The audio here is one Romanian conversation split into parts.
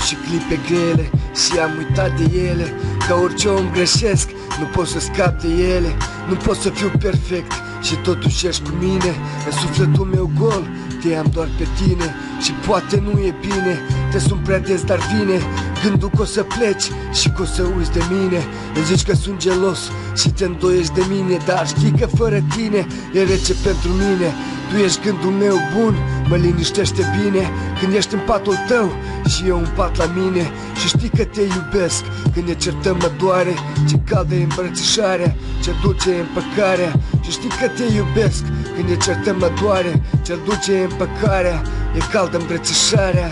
și clipe grele și am uitat de ele. Ca orice om greșesc, nu pot să scap de ele. Nu pot să fiu perfect și totuși ești cu mine. În sufletul meu gol, te am doar pe tine. Și poate nu e bine, te sun prea des, dar vine gândul că o să pleci și că o să uiți de mine. Îmi zici că sunt gelos și te îndoiești de mine, dar știi că fără tine e rece pentru mine. Tu ești gândul meu bun, mă liniștește bine când ești în patul tău și eu în pat la mine. Și știi că te iubesc, când ne certăm mă doare, ce caldă e îmbrățișarea, ce dulce e împăcarea. Și știi că te iubesc, când ne certăm mă doare, ce dulce e împăcarea, e caldă îmbrățișarea.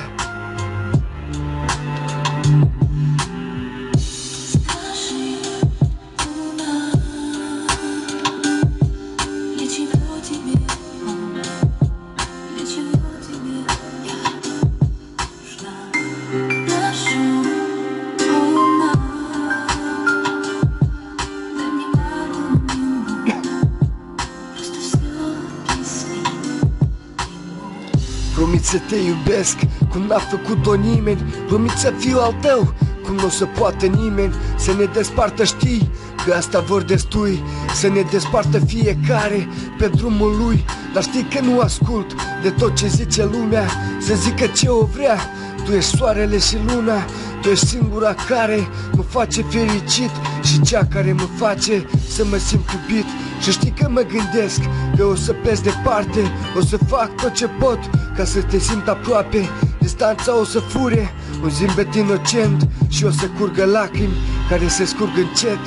Promit să te iubesc cum n-a făcut-o nimeni. Promit să fiu al tău cum nu o să poată nimeni. Să ne despartă, știi că asta vor destui, să ne despartă fiecare pe drumul lui. Dar știi că nu ascult de tot ce zice lumea, să zică ce o vrea. Tu ești soarele și luna, tu ești singura care mă face fericit și cea care mă face să mă simt iubit. Și știi că mă gândesc că o să pleci departe, o să fac tot ce pot ca să te simt aproape. Distanța o să fure un zâmbet inocent și o să curgă lacrimi care se scurg încet.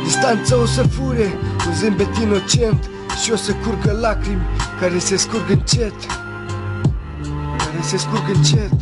Distanța o să fure un zâmbet inocent și o să curgă lacrimi care se scurg încet, care se scurg încet.